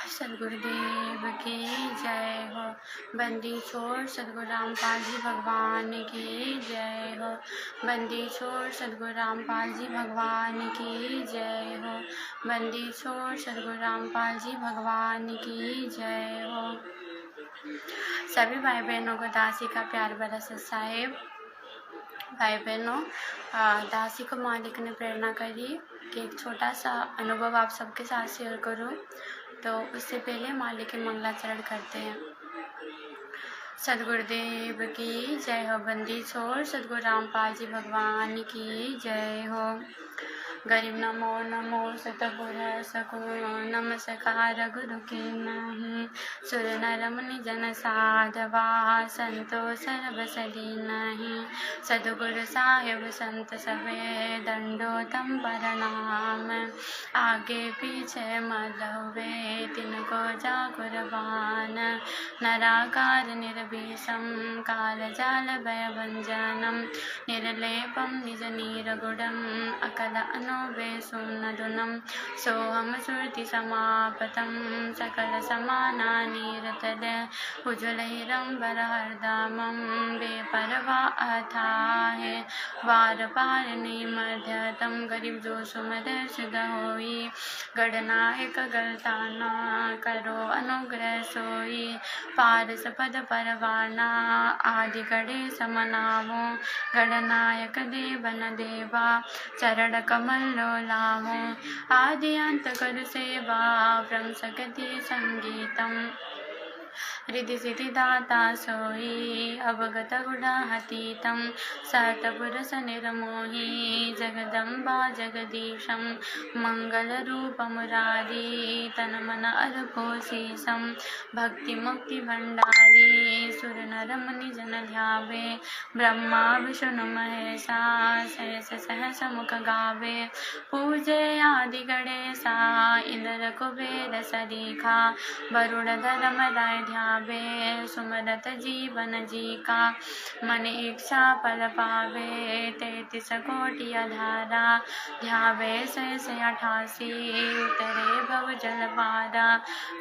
सदगुरुदेव की जय हो। बंदी छोड़ सदगुरु रामपाल जी भगवान की जय हो। बंदी छोड़ सदगुरु रामपाल जी भगवान की जय हो। बंदी छोड़ सदगुरु रामपाल जी भगवान की जय हो। सभी भाई बहनों को दासी का प्यार भरा साहेब। भाई बहनों, दासी को मालिक ने प्रेरणा करी कि एक छोटा सा अनुभव आप सबके साथ शेयर करूं, तो उससे पहले मालिक के मंगलाचरण करते हैं। सदगुरुदेव की जय हो। बंदी छोड़ सदगुरु रामपाल जी भगवान की जय हो। गरीब नमो नमो सतपुर सको नमस्कार गुरु की नहीं। सुर नर मुनि जन साधवा संतो सर्वसदी नहीं। सदगुरु साहिब संत सवे दंडोतम प्रणाम। आगे पीछे मलवे तिनको जा कुर्बान। नराकार निर्भीषम काल जाल भय भंजनम। निर्लेपम निज नीरगुडम अकल अनुवेशुनदुनम। सोहम श्रुति समापतम सकल समानानिरतल। उज्ज्वलैरंबर हरदमं बेपरवा अथाह। वार पार निमध्यतम गरीब जो सुमदर सिद्ध होई। गणनायक गलताना करो अनुग्रह सोई। पारस पद परवाना आदि गणे समनावो। गणनायक देवन देवा चरण कमल लोलावो। आदि अंत कर सेवा ब्रह्म सकति संगीतम। रिधि सिद्धि दाता सोई अवगत गुणातीतम। सतपुरुष निर्मोही जगदम्बा जगदीशम। मंगल रूप मुरारी तन मन अर्पोशीषम। भक्ति मुक्ति भंडारी सुर नर मुनि जन ध्यावे। ब्रह्मा विष्णु महेशा सहस सहस मुख गावे। पूजे आदि गणेशा इंद्र कुबेर सरीखा। वरुण धर्म राय ध्यावे सुमरत जीवन जी का। मन इच्छा फल पावे 33 कोटि अधारा। ध्यावे सहस 88 उतरे भव जल पारा।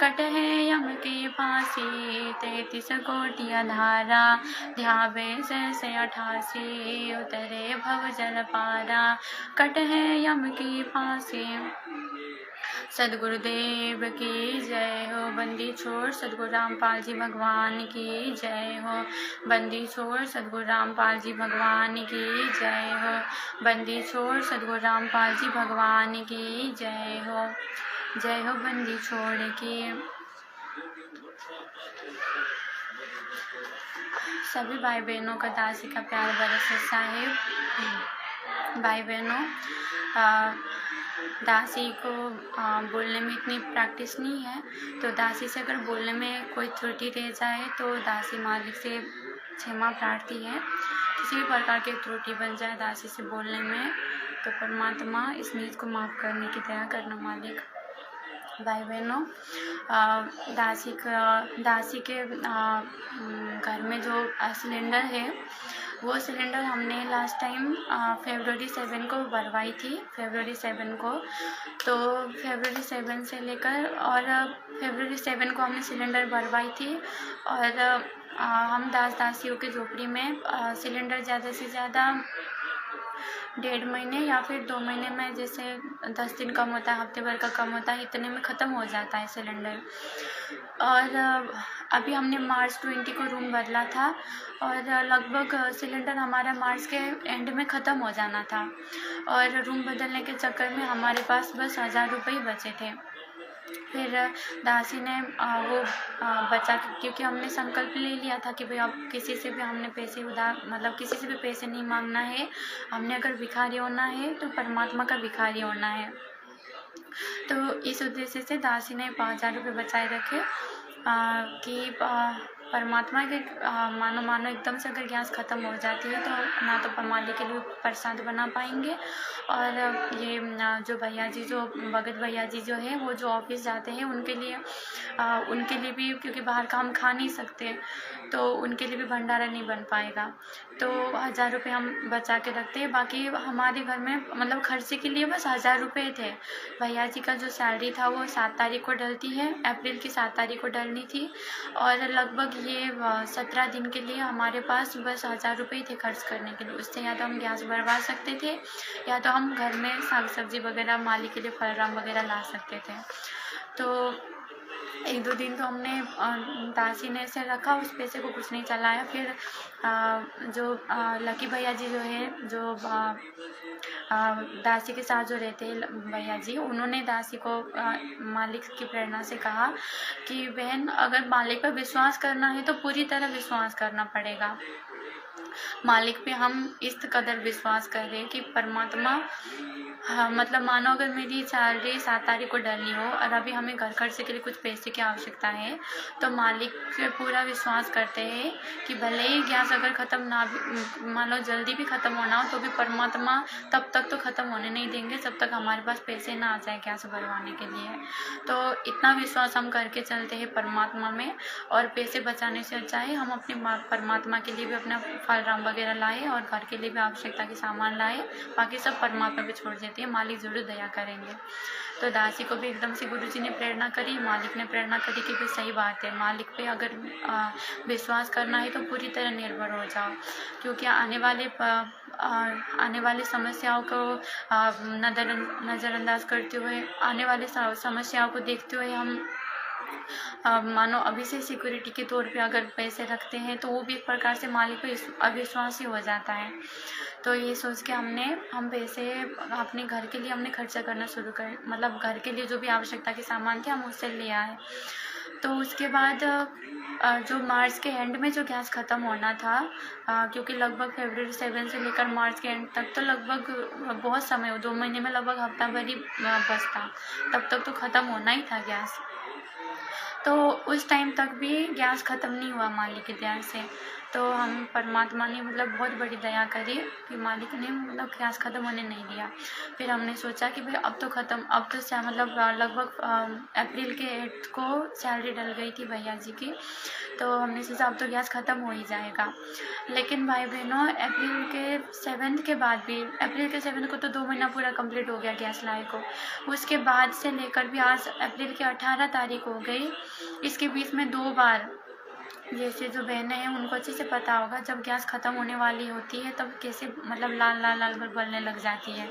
कटहे यम की फांसी 33 कोटि अधारा। ध्यावे सहस 88 उतरे भव जल पारा। कटहे यम की फांसी। सदगुरुदेव की जय हो। बंदी छोड़ सदगुरु रामपाल जी भगवान की जय हो। बंदी छोड़ सदगुरु रामपाल जी भगवान की जय हो। बंदी छोड़ सदगुरु रामपाल जी भगवान की जय हो। जय हो बंदी छोड़ की। सभी भाई बहनों का दासी का प्यार भरा साहेब। भाई बहनों, दासी को बोलने में इतनी प्रैक्टिस नहीं है, तो दासी से अगर बोलने में कोई त्रुटि रह जाए तो दासी मालिक से क्षमा प्रार्थी है। किसी भी प्रकार की त्रुटि बन जाए दासी से बोलने में, तो परमात्मा इस नीच को माफ़ करने की दया करना मालिक। भाई बहनों, दासी के घर में जो सिलेंडर है, वो सिलेंडर हमने लास्ट टाइम फरवरी 7 को भरवाई थी। फरवरी 7 को, तो फरवरी 7 से लेकर और फरवरी 7 को हमने सिलेंडर भरवाई थी। और हम दासियों की झोपड़ी में सिलेंडर ज़्यादा से ज़्यादा 1.5 महीने या फिर 2 महीने में, जैसे 10 दिन कम होता है, हफ्ते भर का कम होता है, इतने में ख़त्म हो जाता है सिलेंडर। और अभी हमने मार्च 20 को रूम बदला था और लगभग सिलेंडर हमारा मार्च के एंड में ख़त्म हो जाना था। और रूम बदलने के चक्कर में हमारे पास बस 1000 रुपये ही बचे थे। फिर दासी ने वो बचा, क्योंकि हमने संकल्प ले लिया था कि भाई अब किसी से भी हमने पैसे उधार, मतलब किसी से भी पैसे नहीं मांगना है। हमने अगर भिखारी होना है तो परमात्मा का भिखारी होना है। तो इस उद्देश्य से दासी ने 5000 रुपये बचाए रखे कि परमात्मा के मानो एकदम से अगर गैस ख़त्म हो जाती है तो ना तो मालिक के लिए प्रसाद बना पाएंगे, और ये जो भैया जी, जो भगत भैया जी जो है, वो जो ऑफिस जाते हैं उनके लिए भी, क्योंकि बाहर का हम खा नहीं सकते, तो उनके लिए भी भंडारा नहीं बन पाएगा। तो 1000 रुपये हम बचा के रखते हैं। बाकी हमारे घर में मतलब खर्चे के लिए बस 1000 रुपये थे। भैया जी का जो सैलरी था वो 7 तारीख को डलती है, अप्रैल की 7 तारीख को डलनी थी, और लगभग ये 17 दिन के लिए हमारे पास बस 1000 रुपये ही थे खर्च करने के लिए। उससे या तो हम गैस भरवा सकते थे या तो हम घर में साग सब्जी वगैरह माली के लिए फलराम वगैरह ला सकते थे। तो 1-2 दिन तो हमने दासी ने ऐसे रखा, उस पैसे को कुछ नहीं चलाया। फिर जो लकी भैया जी जो है, जो दासी के साथ जो रहते हैं भैया जी, उन्होंने दासी को मालिक की प्रेरणा से कहा कि बहन, अगर मालिक पर विश्वास करना है तो पूरी तरह विश्वास करना पड़ेगा। मालिक पे हम इस कदर विश्वास कर रहे हैं कि परमात्मा, हाँ मतलब मानो अगर मेरी सैलरी 7 तारीख को डलनी हो और अभी हमें घर खर्चे के लिए कुछ पैसे की आवश्यकता है, तो मालिक पे पूरा विश्वास करते हैं कि भले ही गैस अगर ख़त्म ना भी, मान लो जल्दी भी ख़त्म होना हो, तो भी परमात्मा तब तक तो ख़त्म होने नहीं देंगे जब तक हमारे पास पैसे ना आ जाए गैस भरवाने के लिए। तो इतना विश्वास हम करके चलते हैं परमात्मा में, और पैसे बचाने से अच्छा है हम अपने परमात्मा के लिए भी अपना फलराम वगैरह लाए और घर के लिए भी आवश्यकता के सामान लाए, बाकी सब परमात्मा पे छोड़ देते हैं, मालिक जरूर दया करेंगे। तो दासी को भी एकदम से गुरुजी ने प्रेरणा करी, मालिक ने प्रेरणा करी कि भाई सही बात है, मालिक पे अगर विश्वास करना है तो पूरी तरह निर्भर हो जाओ, क्योंकि आने वाली समस्याओं को नज़रअंदाज करते हुए, आने वाली समस्याओं को देखते हुए हम मानो अभी से सिक्योरिटी के तौर पे अगर पैसे रखते हैं तो वो भी एक प्रकार से मालिक पे अविश्वास ही हो जाता है। तो ये सोच के हम पैसे अपने घर के लिए हमने खर्चा करना शुरू कर, मतलब घर के लिए जो भी आवश्यकता के सामान थे हम उससे ले आए। तो उसके बाद जो मार्च के एंड में जो गैस ख़त्म होना था, क्योंकि लगभग फरवरी 7 से लेकर मार्च के एंड तक तो लगभग बहुत समय हो, 2 महीने में लगभग हफ्ता भर ही बचता, तब तक तो ख़त्म होना ही था गैस। तो उस टाइम तक भी गैस ख़त्म नहीं हुआ मालिक की दया से। तो हम परमात्मा ने मतलब बहुत बड़ी दया करी कि मालिक ने मतलब गैस ख़त्म होने नहीं दिया। फिर हमने सोचा कि भाई अब तो ख़त्म, अब तो मतलब लगभग अप्रैल के 8 को सैलरी डल गई थी भैया जी की, तो हमने सोचा अब तो गैस ख़त्म हो ही जाएगा। लेकिन भाई बहनों, अप्रैल के 7 के बाद भी, अप्रैल के 7 को तो 2 महीना पूरा कंप्लीट हो गया गैस लाए को, उसके बाद से लेकर भी आज अप्रैल की 18 तारीख हो गई, इसके बीच में 2 बार, जैसे जो बहनें हैं उनको अच्छे से पता होगा, जब गैस ख़त्म होने वाली होती है तब कैसे मतलब लाल लाल लाल बलने लग जाती है।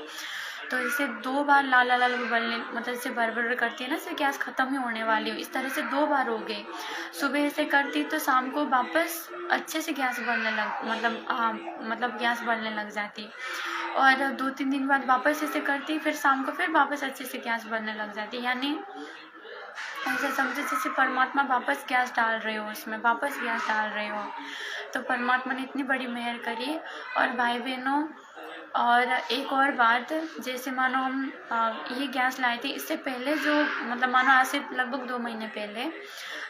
तो इसे 2 बार लाल लाल लाल बलने, मतलब जैसे भर करती है ना, जैसे गैस ख़त्म ही होने वाली हो, इस तरह से 2 बार हो गई। सुबह से करती तो शाम को वापस अच्छे से गैस बढ़ने लग, मतलब गैस बढ़ने लग जाती, और 2-3 दिन बाद वापस ऐसे करती, फिर शाम को फिर वापस अच्छे से गैस बढ़ने लग जाती। यानी ऐसा समझो जैसे परमात्मा वापस गैस डाल रहे हो, उसमें वापस गैस डाल रहे हो। तो परमात्मा ने इतनी बड़ी मेहर करी। और भाई बहनों, और एक और बात, जैसे मानो हम ये गैस लाए थे, इससे पहले जो मतलब मानो आज से लगभग 2 महीने पहले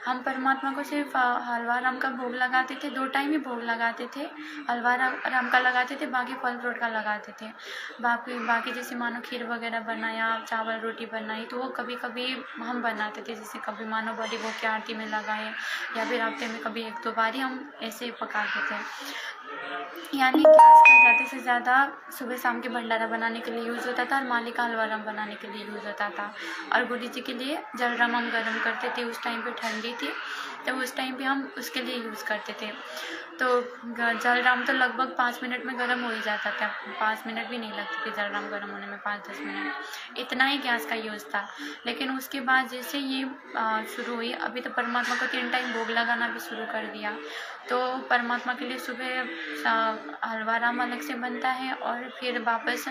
हम परमात्मा को सिर्फ हलवा राम का भोग लगाते थे, 2 टाइम ही भोग लगाते थे, हलवा राम का लगाते थे, बाकी फल फ्रूट का लगाते थे। बाकी जैसे मानो खीर वगैरह बनाया, चावल रोटी बनाई, तो वो कभी कभी हम बनाते थे, जैसे कभी मानो बड़ी भोग की आरती में लगाए, या फिर हफ्ते में कभी 1-2 बार ही हम ऐसे पकाते थे। यानी गैस का ज़्यादा से ज़्यादा सुबह शाम के भंडारा बनाने के लिए यूज़ होता था, और माली का हलवा राम बनाने के लिए यूज़ होता था, और गुरु जी के लिए जल राम हम गर्म करते थे। उस टाइम पे ठंडी थी, तो उस टाइम पे हम उसके लिए यूज़ करते थे। तो जल राम तो लगभग 5 मिनट में गर्म हो ही जाता था, 5 मिनट भी नहीं लगते थे जल राम गर्म होने में, 5-10 मिनट, इतना ही गैस का यूज़ था। लेकिन उसके बाद जैसे ये शुरू हुई, अभी तो परमात्मा को 3 टाइम भोग लगाना भी शुरू कर दिया। तो परमात्मा के लिए सुबह हलवा राम अलग से बनता है, और फिर वापस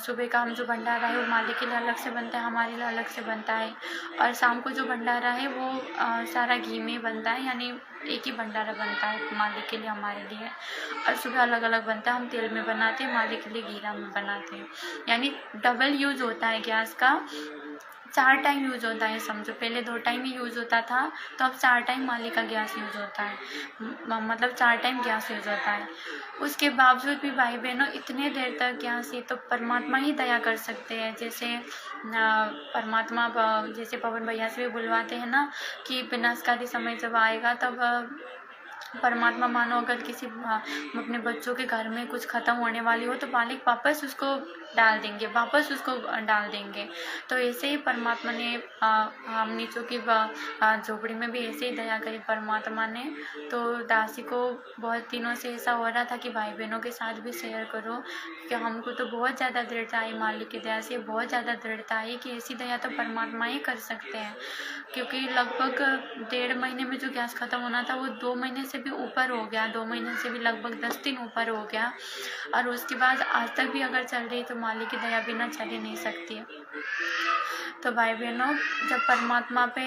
सुबह का हम जो भंडारा है वो माली के लिए अलग से बनता है, हमारे लिए अलग से बनता है, और शाम को जो भंडारा है वो सारा घी में बनता है, यानी एक ही भंडारा बनता है माली के लिए, हमारे लिए, और सुबह अलग अलग बनता है, हम तेल में बनाते हैं, माली के लिए घीरा में बनाते हैं। यानी डबल यूज होता है गैस का, 4 टाइम यूज़ होता है समझो, पहले 2 टाइम ही यूज़ होता था, तो अब 4 टाइम माली का गैस यूज़ होता है, मतलब 4 टाइम गैस यूज़ होता है। उसके बावजूद भी भाई बहनों, इतने देर तक गैस, ये तो परमात्मा ही दया कर सकते हैं। जैसे परमात्मा जैसे पवन भैया से भी बुलवाते हैं ना कि विनाशकारी समय जब आएगा तब परमात्मा मानो अगर किसी अपने बच्चों के घर में कुछ ख़त्म होने वाली हो तो मालिक वापस उसको डाल देंगे, वापस उसको डाल देंगे। तो ऐसे ही परमात्मा ने हम नीचों की झोपड़ी में भी ऐसे ही दया करी परमात्मा ने। तो दासी को बहुत दिनों से ऐसा हो रहा था कि भाई बहनों के साथ भी शेयर करो कि हमको तो बहुत ज़्यादा दृढ़ता आई मालिक की दया से, बहुत ज़्यादा दृढ़ता आई कि ऐसी दया तो परमात्मा ही कर सकते हैं। क्योंकि लगभग 1.5 महीने में जो गैस ख़त्म होना था वो 2 महीने से भी ऊपर हो गया, 2 महीने से भी लगभग 10 दिन ऊपर हो गया। और उसके बाद आज तक भी अगर चल रही तो मालिक की दया बिना चल ही नहीं सकती है। तो भाई बहनों, जब परमात्मा पे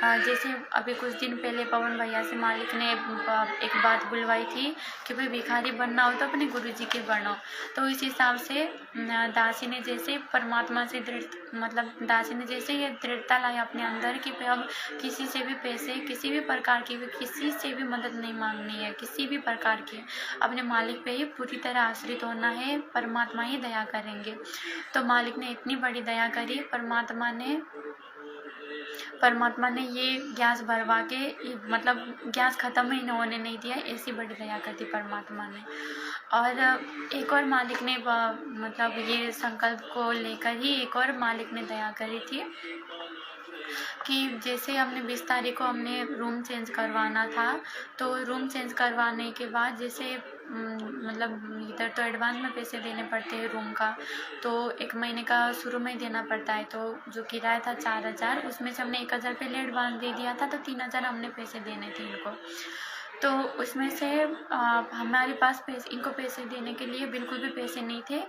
जैसे अभी कुछ दिन पहले पवन भैया से मालिक ने एक बात बुलवाई थी कि भाई भिखारी बनना हो तो अपने गुरुजी के बनो। तो इस हिसाब से दासी ने जैसे परमात्मा से दासी ने जैसे ये दृढ़ता लाई अपने अंदर कि भाई अब किसी से भी पैसे, किसी भी प्रकार की भी, किसी से भी मदद नहीं मांगनी है, किसी भी प्रकार की, अपने मालिक पे ही पूरी तरह आश्रित होना है, परमात्मा ही दया करेंगे। तो मालिक ने इतनी बड़ी दया करी, परमात्मा ने ये गैस भरवा के गैस ख़त्म ही होने नहीं दिया, ऐसी बड़ी दया कर दी परमात्मा ने। और एक और मालिक ने ये संकल्प को लेकर ही एक और मालिक ने दया करी थी कि जैसे हमने 20 तारीख को हमने रूम चेंज करवाना था। तो रूम चेंज करवाने के बाद जैसे इधर तो एडवांस में पैसे देने पड़ते हैं रूम का, तो 1 महीने का शुरू में ही देना पड़ता है। तो जो किराया था 4,000, उसमें से हमने 1,000 पहले एडवांस दे दिया था, तो 3,000 हमने पैसे देने थे इनको। तो उसमें से हमारे पास इनको पैसे देने के लिए बिल्कुल भी पैसे नहीं थे,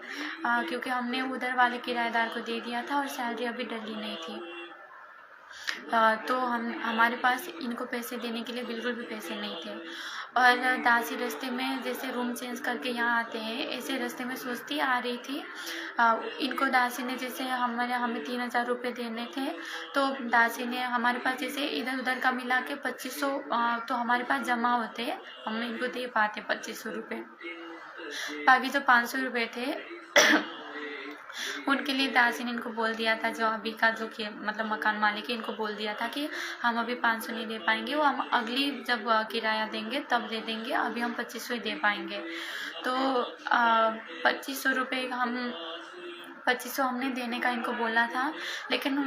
क्योंकि हमने उधर वाले किराएदार को दे दिया था और सैलरी अभी डली नहीं थी। तो हमारे पास इनको पैसे देने के लिए बिल्कुल भी पैसे नहीं थे। और दासी रास्ते में जैसे रूम चेंज करके यहाँ आते हैं, ऐसे रास्ते में सोचती आ रही थी। इनको दासी ने जैसे हमें 3,000 रुपये देने थे, तो दासी ने हमारे पास जैसे इधर उधर का मिला के 2500 तो हमारे पास जमा होते, हम इनको दे पाते 2500 रुपये। बाकी जो 500 रुपये थे उनके लिए दासी ने इनको बोल दिया था, जो अभी का जो कि मकान मालिक है, इनको बोल दिया था कि हम अभी 500 नहीं दे पाएंगे, वो हम अगली जब किराया देंगे तब दे देंगे, अभी हम 2500 ही दे पाएंगे। तो 2500 रुपये 2500 हमने देने का इनको बोला था, लेकिन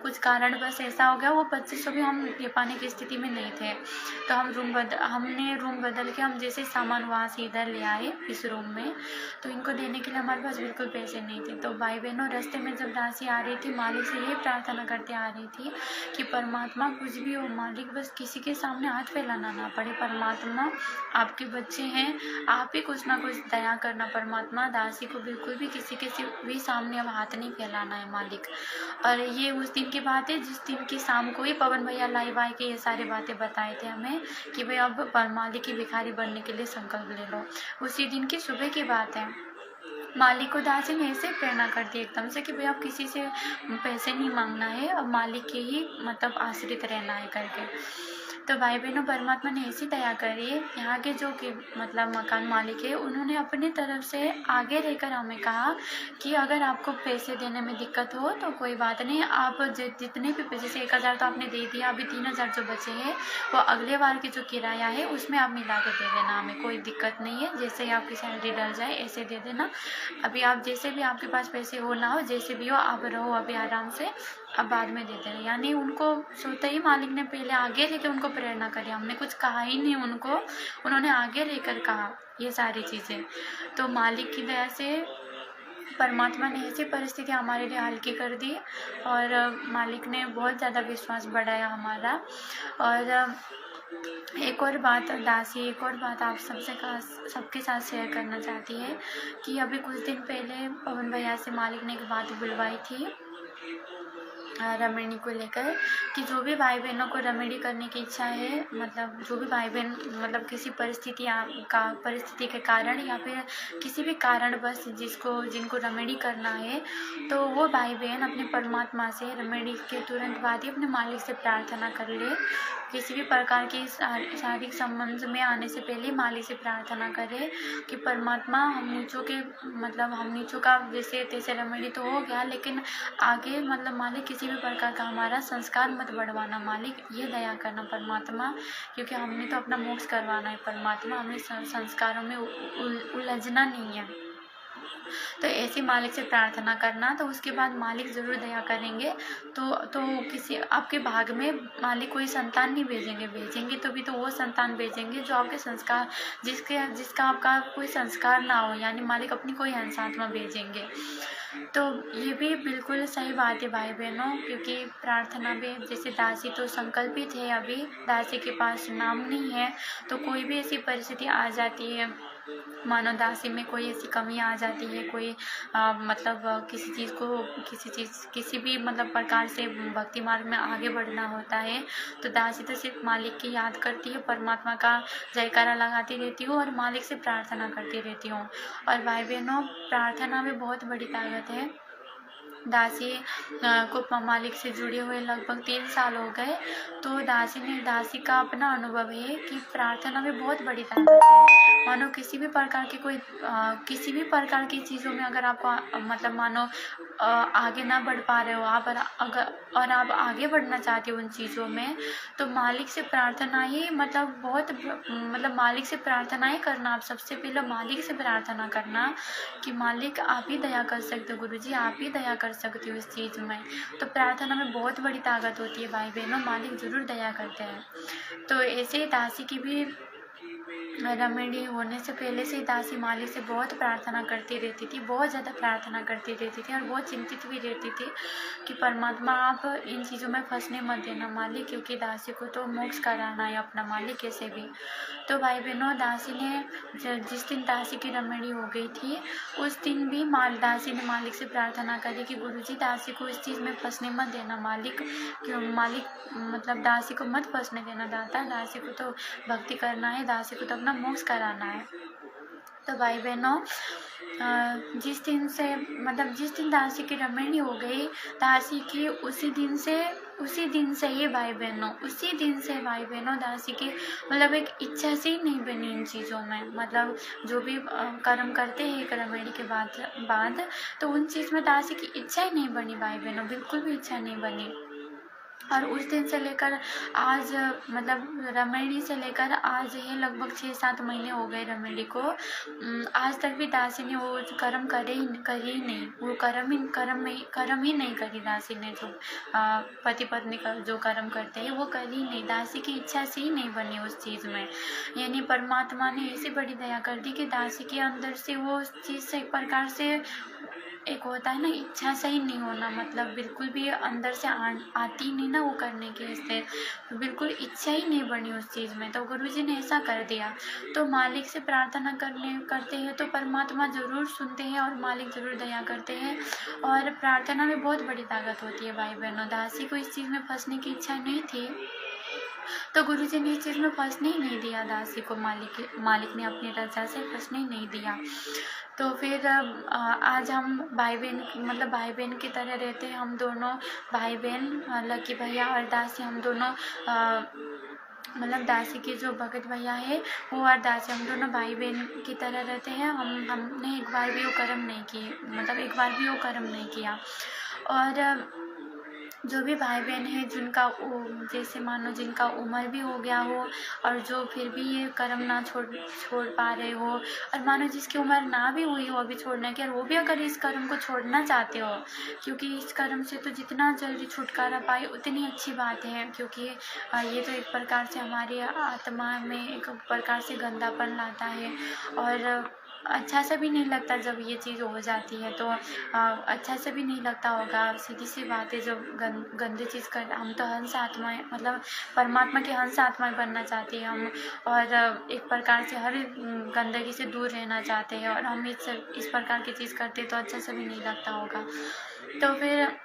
कुछ कारण बस ऐसा हो गया, वो 2500 भी हम दे पाने की स्थिति में नहीं थे। तो हमने रूम बदल के हम जैसे सामान वहाँ से इधर ले आए इस रूम में, तो इनको देने के लिए हमारे पास बिल्कुल पैसे नहीं थे। तो भाई बहनों, रास्ते में जब दासी आ रही थी, मालिक से यही प्रार्थना करते आ रही थी कि परमात्मा कुछ भी हो मालिक, बस किसी के सामने हाथ फैलाना ना पड़े। परमात्मा, आपके बच्चे हैं, आप ही कुछ ना कुछ दया करना परमात्मा। दासी को बिल्कुल भी किसी के भी सामने अब हाथ नहीं फैलाना है मालिक। और ये उस दिन की बात है जिस दिन की शाम को ही पवन भैया लाइव आए के ये सारी बातें बताए थे हमें कि भाई अब मालिक की भिखारी बनने के लिए संकल्प ले लो। उसी दिन की सुबह की बात है। मालिक को दासी ने ऐसे प्रेरणा कर दी एकदम से कि भाई अब किसी से पैसे नहीं मांगना है, अब मालिक के ही आश्रित रहना है करके। तो भाई बहनों, परमात्मा ने ऐसी दया करी, यहाँ के जो कि मकान मालिक है, उन्होंने अपनी तरफ से आगे रहकर हमें कहा कि अगर आपको पैसे देने में दिक्कत हो तो कोई बात नहीं, आप जितने भी पैसे, जैसे 1,000 तो आपने दे दिया, अभी 3,000 जो बचे हैं वो अगले बार की जो किराया है उसमें आप मिला के दे देना, हमें कोई दिक्कत नहीं है, जैसे ही आपकी सैलरी डल जाए ऐसे दे देना। अभी आप जैसे भी आपके पास पैसे हो ना हो, जैसे भी हो, आप रहो अभी आराम से, अब बाद में दे देना। यानी उनको सोते ही मालिक ने पहले आगे लेके उनको प्रेरणा करी, हमने कुछ कहा ही नहीं उनको, उन्होंने आगे लेकर कहा ये सारी चीज़ें। तो मालिक की दया से परमात्मा ने ऐसी परिस्थिति हमारे लिए हल्की कर दी और मालिक ने बहुत ज़्यादा विश्वास बढ़ाया हमारा। और एक और बात आप सबके साथ शेयर करना चाहती है कि अभी कुछ दिन पहले पवन भैया से मालिक ने एक बात बुलवाई थी रमणी को लेकर कि जो भी भाई बहनों को रमणी करने की इच्छा है, जो भी भाई बहन किसी परिस्थिति के कारण या फिर किसी भी कारण बस जिनको रमणी करना है, तो वो भाई बहन अपने परमात्मा से रमणी के तुरंत बाद ही अपने मालिक से प्रार्थना कर ले। किसी भी प्रकार की शारीरिक संबंध में आने से पहले मालिक से प्रार्थना करे कि परमात्मा हम नीचों का जैसे तैसे रमणी तो हो गया, लेकिन के मतलब मालिक किसी भी प्रकार का हमारा संस्कार मत बढ़वाना मालिक, ये दया करना परमात्मा, क्योंकि हमने तो अपना मोक्ष करवाना है परमात्मा, हमें संस्कारों में उलझना नहीं है। तो ऐसे मालिक से प्रार्थना करना, तो उसके बाद मालिक ज़रूर दया करेंगे। तो किसी आपके भाग में मालिक कोई संतान नहीं भेजेंगे तो भी तो वो संतान भेजेंगे जो आपके संस्कार जिसका आपका कोई संस्कार ना हो, यानी मालिक अपनी कोई हंस आत्मा भेजेंगे। तो ये भी बिल्कुल सही बात है भाई बहनों, क्योंकि प्रार्थना में जैसे दासी तो संकल्पित है, अभी दासी के पास नाम नहीं है, तो कोई भी ऐसी परिस्थिति आ जाती है, मानो दासी में कोई ऐसी कमी आ जाती है, कोई मतलब किसी भी मतलब प्रकार से भक्ति मार्ग में आगे बढ़ना होता है, तो दासी तो सिर्फ मालिक की याद करती है, परमात्मा का जयकारा लगाती रहती हूँ और मालिक से प्रार्थना करती रहती हूँ। और भाई बहनों, प्रार्थना में बहुत बड़ी ताकत है। दासी को मालिक से जुड़े हुए लगभग 3 साल हो गए, तो दासी का अपना अनुभव है कि प्रार्थना में बहुत बड़ी ताकत है। मानो किसी भी प्रकार की चीज़ों में अगर आपको मतलब मानो आगे ना बढ़ पा रहे हो आप, और आप आगे बढ़ना चाहते हो उन चीज़ों में, तो मालिक से प्रार्थना ही मतलब मालिक से प्रार्थना ही करना। आप सबसे पहले मालिक से प्रार्थना करना कि मालिक आप ही दया कर सकते हो, गुरुजी आप ही दया कर सकते हो इस चीज़ में। तो प्रार्थना में बहुत बड़ी ताकत होती है भाई बहनों, मालिक ज़रूर दया करते हैं। तो ऐसे ही दासी की भी रेमेडी होने से पहले से दासी मालिक से बहुत प्रार्थना करती रहती थी, बहुत ज़्यादा प्रार्थना करती रहती थी और बहुत चिंतित भी रहती थी कि परमात्मा आप इन चीज़ों में फंसने मत देना मालिक, क्योंकि दासी को तो मोक्ष कराना है अपना मालिक कैसे भी। तो भाई बहनों, दासी ने जिस दिन दासी की रेमेडी हो गई थी, उस दिन भी दासी ने मालिक से प्रार्थना करी कि गुरुजी दासी को इस चीज़ में फंसने मत देना मालिक, क्यों मालिक मतलब दासी को मत फंसने देना दाता, दासी को तो भक्ति करना है, दासी को तो अपना मोक्ष कराना है। तो भाई बहनों, जिस दिन दासी की रेमेडी हो गई दासी की, उसी दिन से ही भाई बहनों दासी की मतलब एक इच्छा से ही नहीं बनी इन चीज़ों में। मतलब जो भी कर्म करते हैं एक रेमेडी के बाद तो उन चीज़ में दासी की इच्छा ही नहीं बनी भाई बहनों, बिल्कुल भी इच्छा नहीं बनी। और उस दिन से लेकर आज मतलब रेमेडी से लेकर आज ये लगभग 6-7 महीने हो गए रेमेडी को, आज तक भी दासी ने वो कर्म करी ही नहीं, वो कर्म ही नहीं करी दासी ने, जो पति पत्नी का जो कर्म करते हैं वो करी ही नहीं, दासी की इच्छा से ही नहीं बनी उस चीज़ में। यानी परमात्मा ने ऐसी बड़ी दया कर दी कि दासी के अंदर से वो चीज़ से एक प्रकार से एक होता है ना, इच्छा से ही नहीं होना, मतलब बिल्कुल भी अंदर से आती नहीं ना वो करने की, इससे बिल्कुल इच्छा ही नहीं बनी उस चीज़ में। तो गुरुजी ने ऐसा कर दिया। तो मालिक से प्रार्थना करते हैं तो परमात्मा ज़रूर सुनते हैं और मालिक ज़रूर दया करते हैं। और प्रार्थना में बहुत बड़ी ताकत होती है भाई बहनों। दासी को इस चीज़ में फंसने की इच्छा नहीं थी, तो गुरुजी ने इस चीज़ में फंसने ही नहीं दिया दासी को, मालिक ने अपनी रजा से फंसने ही नहीं दिया। तो फिर आज हम भाई बहन की तरह रहते हैं, हम दोनों भाई बहन, लकी भैया और दासी, हम दोनों मतलब दासी के जो भगत भैया है वो और दासी, हम दोनों भाई बहन की तरह रहते हैं। हमने एक बार भी वो कर्म नहीं किया। और जो भी भाई बहन है जिनका जैसे मानो जिनका उम्र भी हो गया हो और जो फिर भी ये कर्म ना छोड़ पा रहे हो, और मानो जिसकी उम्र ना भी हुई हो अभी छोड़ने की, और वो भी अगर इस कर्म को छोड़ना चाहते हो, क्योंकि इस कर्म से तो जितना जल्दी छुटकारा पाए उतनी अच्छी बात है, क्योंकि ये तो एक प्रकार से हमारी आत्मा में एक प्रकार से गंदापन लाता है और अच्छा सा भी नहीं लगता जब ये चीज़ हो जाती है। तो अच्छा से भी नहीं लगता होगा, सीधी सी बात है, जब गंदी चीज़ कर, हम तो हंस आत्माएं मतलब परमात्मा की हंस आत्माएं बनना चाहते हैं हम, और एक प्रकार से हर गंदगी से दूर रहना चाहते हैं, और हम इस प्रकार की चीज़ करते तो अच्छा से भी नहीं लगता होगा। तो फिर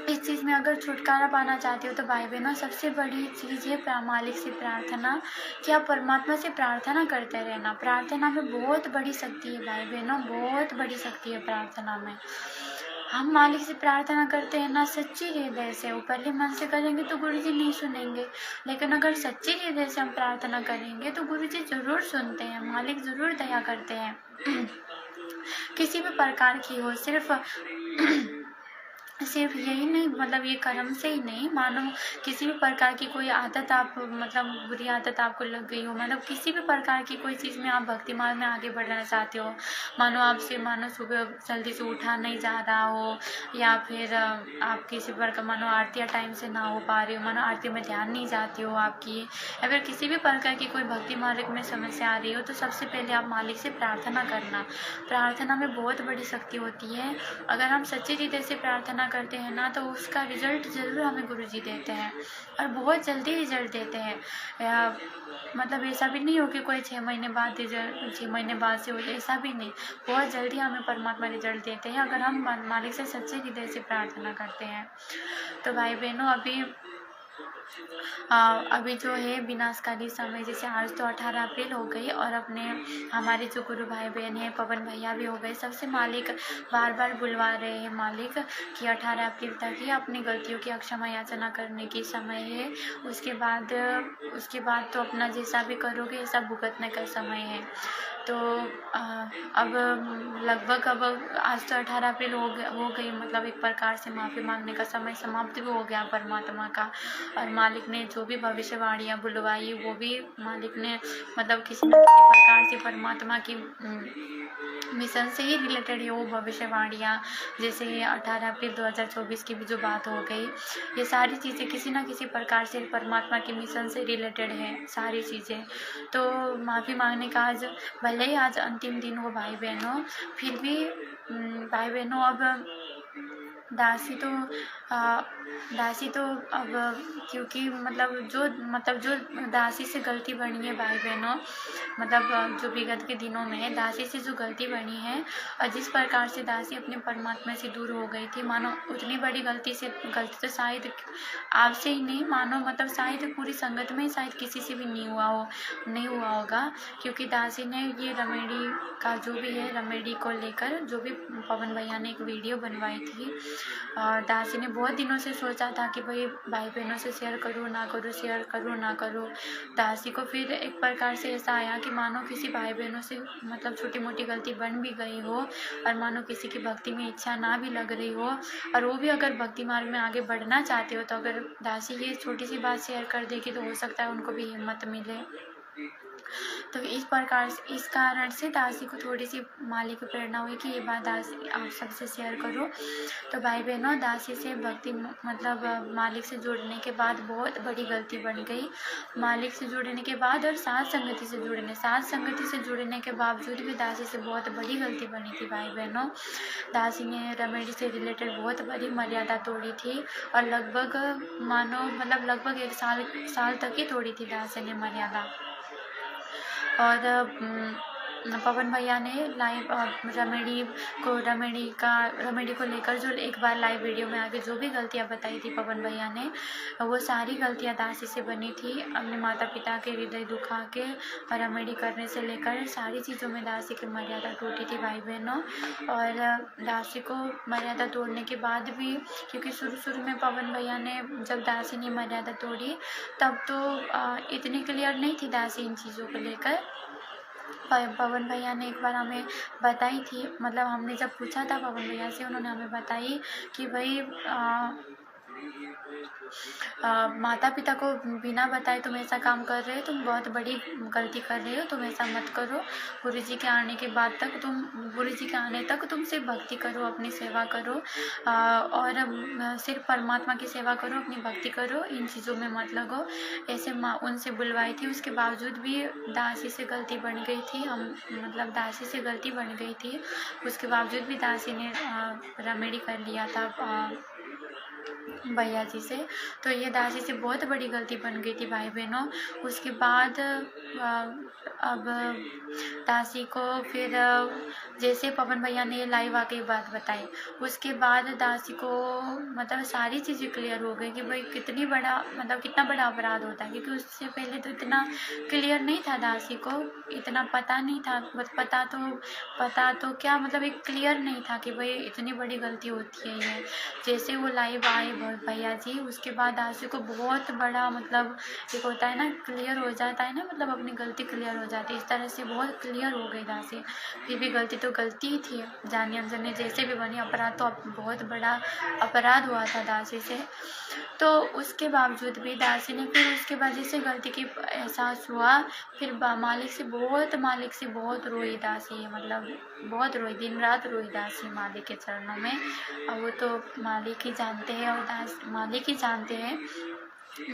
इस चीज़ में अगर छुटकारा पाना चाहते हो तो भाई बहनों, सबसे बड़ी चीज़ है मालिक से प्रार्थना, कि आप परमात्मा से प्रार्थना करते रहना। प्रार्थना में बहुत बड़ी शक्ति है भाई बहनों, बहुत बड़ी शक्ति है प्रार्थना में। हम मालिक से प्रार्थना करते हैं ना सच्ची हृदय से, ऊपरले मन से करेंगे तो गुरुजी नहीं सुनेंगे, लेकिन अगर सच्ची हृदय से हम प्रार्थना करेंगे तो गुरुजी ज़रूर सुनते हैं, मालिक ज़रूर दया करते हैं। किसी भी प्रकार की हो, सिर्फ यही नहीं, मतलब ये कर्म से ही नहीं, मानो किसी भी प्रकार की कोई आदत आप, मतलब बुरी आदत आपको लग गई हो, मतलब किसी भी प्रकार की कोई चीज़ में आप भक्ति मार्ग में आगे बढ़ना चाहते हो, मानो सुबह जल्दी से उठा नहीं जा रहा हो, या फिर आप किसी प्रकार मानो आरतियाँ टाइम से ना हो पा रही हो, मानो आरती में ध्यान नहीं जाती हो आपकी, या फिर किसी भी प्रकार की कोई भक्ति मार्ग में समस्या आ रही हो, तो सबसे पहले आप मालिक से प्रार्थना करना। प्रार्थना में बहुत बड़ी शक्ति होती है। अगर हम सच्चे हृदय से प्रार्थना करते हैं ना, तो उसका रिजल्ट ज़रूर हमें गुरुजी देते हैं, और बहुत जल्दी रिजल्ट देते हैं। मतलब ऐसा भी नहीं हो कि कोई 6 महीने बाद रिजल्ट, 6 महीने बाद से हो जाए, ऐसा भी नहीं। बहुत जल्दी हमें परमात्मा रिजल्ट देते हैं अगर हम मालिक से सच्चे हृदय से प्रार्थना करते हैं। तो भाई बहनों, अभी जो है विनाशकारी समय, जैसे आज तो 18 अप्रैल हो गई, और अपने हमारे जो गुरु भाई बहन हैं, पवन भैया भी हो गए, सबसे मालिक बार बार बुलवा रहे हैं मालिक कि 18 अप्रैल तक ही अपनी गलतियों की क्षमा याचना करने की समय है। उसके बाद तो अपना जैसा भी करोगे ऐसा भुगतने का समय है। तो अब लगभग अब आज तो 18 अप्रैल हो गई, मतलब एक प्रकार से माफ़ी मांगने का समय समाप्त भी हो गया परमात्मा का। और मालिक ने जो भी भविष्यवाणियाँ बुलवाई, वो भी मालिक ने मतलब किसी न किसी प्रकार से परमात्मा की मिशन से ही रिलेटेड है वो भविष्यवाणियाँ। जैसे ये 18 अप्रैल 2024 की भी जो बात हो गई, ये सारी चीज़ें किसी न किसी प्रकार से परमात्मा के मिशन से रिलेटेड है सारी चीज़ें। तो माफ़ी मांगने का आज, भले ही आज अंतिम दिन हो भाई बहनों, फिर भी भाई बहनों, अब दासी तो अब, क्योंकि मतलब जो दासी से गलती बनी है भाई बहनों, मतलब जो विगत के दिनों में दासी से जो गलती बनी है, और जिस प्रकार से दासी अपने परमात्मा से दूर हो गई थी, मानो उतनी बड़ी गलती तो शायद आपसे ही नहीं, मानो मतलब शायद पूरी संगत में शायद किसी से भी नहीं हुआ होगा। क्योंकि दासी ने ये रमेडी का जो भी है, रमेडी को लेकर जो भी पवन भैया ने एक वीडियो बनवाई थी, दासी ने बहुत दिनों से सोचा था कि भाई बहनों से शेयर करूँ ना करूँ। दासी को फिर एक प्रकार से ऐसा आया कि मानो किसी भाई बहनों से मतलब छोटी मोटी गलती बन भी गई हो, और मानो किसी की भक्ति में इच्छा ना भी लग रही हो, और वो भी अगर भक्ति मार्ग में आगे बढ़ना चाहते हो, तो अगर दासी ये छोटी सी बात शेयर कर देगी तो हो सकता है उनको भी हिम्मत मिले। तो इस कारण से दासी को थोड़ी सी मालिक की प्रेरणा हुई कि ये बात दासी आप सबसे शेयर करो। तो भाई बहनों, दासी से भक्ति मतलब मालिक से जुड़ने के बाद बहुत बड़ी गलती बन गई। मालिक से जुड़ने के बाद और साथ संगति से जुड़ने के बावजूद भी दासी से बहुत बड़ी गलती बनी थी भाई बहनों। दासी ने रमेडी से रिलेटेड बहुत बड़ी मर्यादा तोड़ी थी, और लगभग 1 साल तक ही तोड़ी थी दासी ने मर्यादा। और पवन भैया ने लाइव रमेडी को लेकर जो एक बार लाइव वीडियो में आके जो भी गलतियां बताई थी पवन भैया ने, वो सारी गलतियां दासी से बनी थी। अपने माता पिता के हृदय दुखा के और रमेडी करने से लेकर सारी चीज़ों में दासी की मर्यादा टूटी थी भाई बहनों। और दासी को मर्यादा तोड़ने के बाद भी, क्योंकि शुरू में पवन भैया ने जब दासी ने मर्यादा तोड़ी, तब तो इतनी क्लियर नहीं थी दासी इन चीज़ों को लेकर। पवन भैया ने एक बार हमें बताई थी, मतलब हमने जब पूछा था पवन भैया से, उन्होंने हमें बताई कि भाई माता पिता को बिना बताए तुम ऐसा काम कर रहे हो, तुम बहुत बड़ी गलती कर रहे हो, तुम ऐसा मत करो। गुरुजी के आने तक तुम सिर्फ भक्ति करो, अपनी सेवा करो, और सिर्फ परमात्मा की सेवा करो, अपनी भक्ति करो, इन चीज़ों में मत लगो। ऐसे माँ उनसे बुलवाई थी। उसके बावजूद भी दासी से गलती बन गई थी, दासी से गलती बन गई थी। उसके बावजूद भी दासी ने रमेडी कर लिया था भैया जी से। तो ये दासी से बहुत बड़ी गलती बन गई थी भाई बहनों। उसके बाद अब दासी को फिर जैसे पवन भैया ने लाइव आके बात बताई, उसके बाद दासी को मतलब सारी चीज़ें क्लियर हो गई कि भाई कितना बड़ा अपराध होता है। क्योंकि उससे पहले तो इतना क्लियर नहीं था, दासी को इतना पता नहीं था। पता तो क्या, मतलब एक क्लियर नहीं था कि भाई इतनी बड़ी गलती होती है ये। जैसे वो लाइव आए भैया जी, उसके बाद दासी को बहुत बड़ा एक होता है ना, क्लियर हो जाता है ना, अपनी गलती क्लियर हो जाती है। इस तरह से बहुत क्लियर हो गई दासी। फिर भी गलती तो जो गलती थी जाने अनजाने जैसे भी बनी, अपराध तो बहुत बड़ा अपराध हुआ था दासी से। तो उसके बावजूद भी दासी ने फिर उसके बाद जैसे गलती की एहसास हुआ, फिर मालिक से बहुत रोई दासी, मतलब बहुत रोई, दिन रात रोई दासी मालिक के चरणों में। और वो तो मालिक ही जानते हैं, और मालिक ही जानते हैं,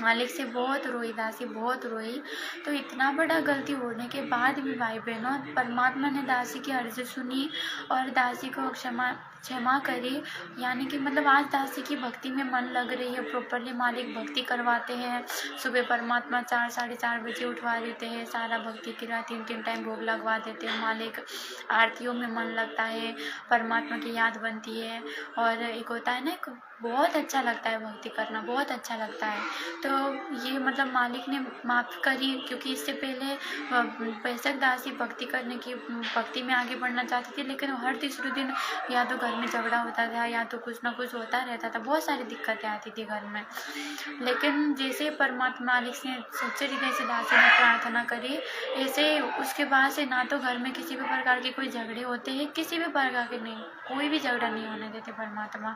मालिक से बहुत रोई दासी, बहुत रोई। तो इतना बड़ा गलती होने के बाद भी भाई बहनों, परमात्मा ने दासी की अर्ज सुनी और दासी को क्षमा क्षमा करी। यानी कि मतलब आज दासी की भक्ति में मन लग रही है, प्रॉपरली मालिक भक्ति करवाते हैं। सुबह परमात्मा 4 साढ़े 4 बजे उठवा देते हैं, सारा भक्ति किया, 3 टाइम भोग लगवा देते हैं मालिक। आरतियों में मन लगता है, परमात्मा की याद बनती है। और एक होता है ना, बहुत अच्छा लगता है भक्ति करना, बहुत अच्छा लगता है। तो ये मतलब मालिक ने माफ़ करी, क्योंकि इससे पहले बेशक दासी भक्ति में आगे बढ़ना चाहती थी, लेकिन हर तीसरे दिन या तो घर में झगड़ा होता था, या तो कुछ ना कुछ होता रहता था, बहुत सारी दिक्कतें आती थी घर में। लेकिन जैसे परमात्मा मालिक से सच्चे हृदय से दासी ने प्रार्थना करी, ऐसे उसके बाद से ना तो घर में किसी भी प्रकार के कोई झगड़े होते हैं, किसी भी प्रकार के नहीं, कोई भी झगड़ा नहीं होने देते परमात्मा।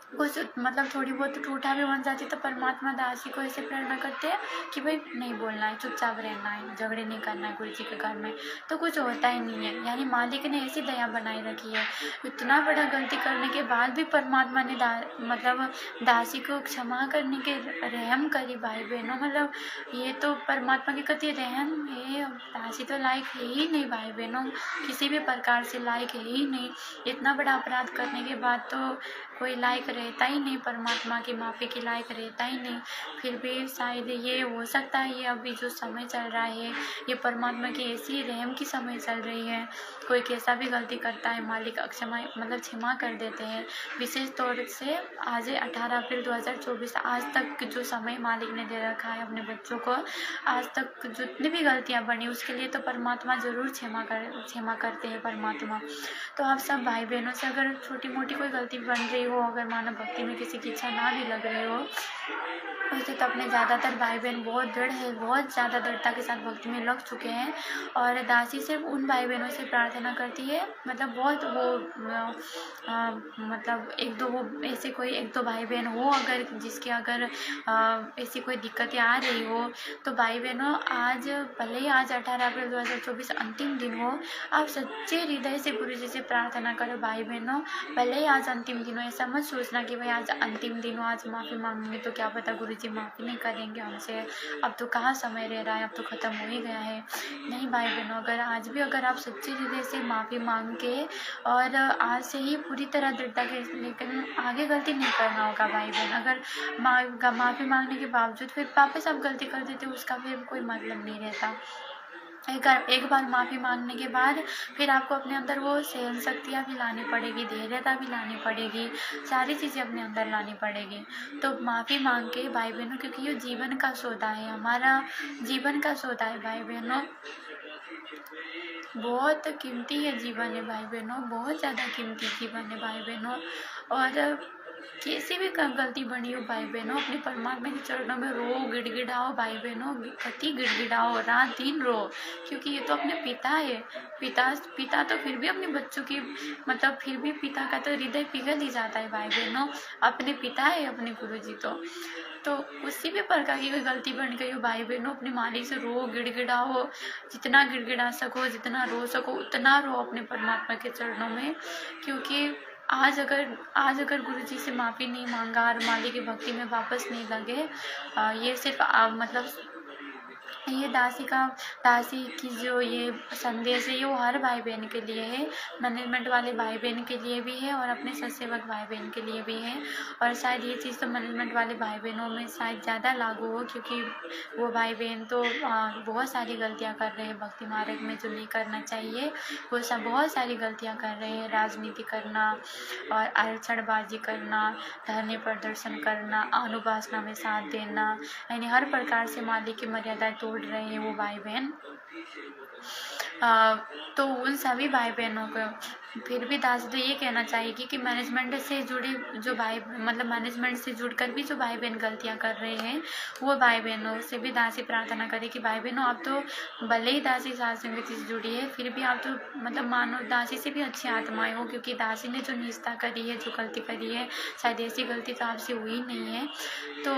कुछ मतलब थोड़ी बहुत टूटा भी बन जाती तो परमात्मा दासी को ऐसे प्रेरणा करते हैं कि भाई नहीं बोलना है, चुपचाप रहना है, झगड़े नहीं करना है गुरु जी के घर में, तो कुछ होता ही नहीं है। यानी मालिक ने ऐसी दया बनाई रखी है। इतना बड़ा गलती करने के बाद भी परमात्मा ने मतलब दासी को क्षमा करने के रहम करी भाई बहनों। मतलब ये तो परमात्मा की कति रहम है। दासी तो लायक है ही नहीं भाई बहनों, किसी भी प्रकार से लायक है ही नहीं। इतना बड़ा अपराध करने के बाद तो कोई लायक रहता ही नहीं, परमात्मा की माफ़ी की लायक रहता ही नहीं। फिर भी शायद ये हो सकता है, ये अभी जो समय चल रहा है, ये परमात्मा की ऐसी रहम की समय चल रही है। कोई कैसा भी गलती करता है, मालिक क्षमा कर देते हैं। विशेष तौर से आज 18 अप्रैल 2024 आज तक जो समय मालिक ने दे रखा है अपने बच्चों को, आज तक जितनी भी गलतियाँ बनी उसके लिए तो परमात्मा ज़रूर क्षमा करते हैं परमात्मा। तो आप सब भाई बहनों से अगर छोटी मोटी कोई गलती बन रही हो, अगर मानव भक्ति में किसी की इच्छा ना भी लग रही हो, वैसे तो अपने ज़्यादातर भाई बहन बहुत दृढ़ है, बहुत ज़्यादा दृढ़ता के साथ भक्ति में लग चुके हैं। और दासी सिर्फ उन भाई बहनों से प्रार्थना करती है, मतलब बहुत वो मतलब एक दो भाई बहन हो अगर जिसके अगर ऐसी कोई दिक्कतें आ रही हो, तो भाई बहनों आज भले ही आज 18 अप्रैल 2024 अंतिम दिन हो, आप सच्चे हृदय से गुरु जी से प्रार्थना करो भाई बहनों। भले ही आज अंतिम दिन हो, ऐसा मत सोचना कि भाई आज अंतिम दिन हो, आज माफ़ी मांगेंगे तो क्या पता गुरु जी माफ़ी नहीं करेंगे हमसे, अब तो कहाँ समय रह रहा है, अब तो ख़त्म हो ही गया है। नहीं भाई बहनों, अगर आप सच्चे हृदय से माफ़ी मांग के और आज से ही पूरी तरह दृढ़ता के, लेकिन आगे गलती नहीं करना होगा भाई बहन। अगर माफ़ी मांगने के बावजूद फिर वापस आप गलती कर देते हो, उसका फिर कोई मतलब नहीं रहता। एक बार माफ़ी मांगने के बाद फिर आपको अपने अंदर वो सहन शक्तियाँ भी लानी पड़ेगी, धैर्यता भी लानी पड़ेगी, सारी चीज़ें अपने अंदर लानी पड़ेगी। तो माफ़ी मांग के भाई बहनों, क्योंकि ये जीवन का सौदा है, हमारा जीवन का सौदा है भाई बहनों, बहुत कीमती है जीवन है भाई बहनों, बहुत ज़्यादा कीमती जीवन है भाई बहनों। और कैसी भी गलती बनी हो भाई बहनों, अपने परमात्मा के चरणों में रो, गिड़गिड़ाओ भाई बहनों, कति गिड़गिड़ाओ, रात दिन रो, क्योंकि ये तो अपने पिता है। पिता तो फिर भी अपने बच्चों की मतलब फिर भी पिता का तो हृदय पिघल ही जाता है भाई बहनों, अपने पिता है अपने गुरु जी। तो उसी भी प्रकार की कोई गलती बन गई हो भाई बहनों, अपने मालिक से रो, गिड़गिड़ाओ, जितना गिड़गिड़ा सको, जितना रो सको उतना रो अपने परमात्मा के चरणों में। क्योंकि आज अगर गुरु जी से माफ़ी नहीं मांगा और मालिक की भक्ति में वापस नहीं लगे, ये सिर्फ मतलब ये दासी की जो ये संदेश है, ये वो हर भाई बहन के लिए है, मैनेजमेंट वाले भाई बहन के लिए भी है और अपने सत्सेवक भाई बहन के लिए भी है। और शायद ये चीज़ तो मैनेजमेंट वाले भाई बहनों में शायद ज़्यादा लागू हो, क्योंकि वो भाई बहन तो बहुत सारी गलतियाँ कर रहे हैं भक्ति मार्ग में जो नहीं करना चाहिए, वो सब बहुत सारी गलतियाँ कर रहे हैं। राजनीति करना और आरक्षणबाजी करना, धरने प्रदर्शन करना, अनुपासना में साथ देना, यानी हर प्रकार से मालिक की मर्यादा तोड़ जोड़ रहे हैं वो भाई बहन। तो उन सभी भाई बहनों को फिर भी दासी तो ये कहना चाहेगी कि मैनेजमेंट से जुड़े जो भाई मतलब मैनेजमेंट से जुड़कर भी जो भाई बहन गलतियां कर रहे हैं वो भाई बहनों से भी दासी प्रार्थना करे कि भाई बहनों आप तो भले ही दासी साथ संगति से जुड़ी है, फिर भी आप तो मतलब मानो दासी से भी अच्छी आत्माएं हो, क्योंकि दासी ने जो निष्ठा करी है, जो गलती करी है, शायद ऐसी गलती तो आपसे हुई नहीं है। तो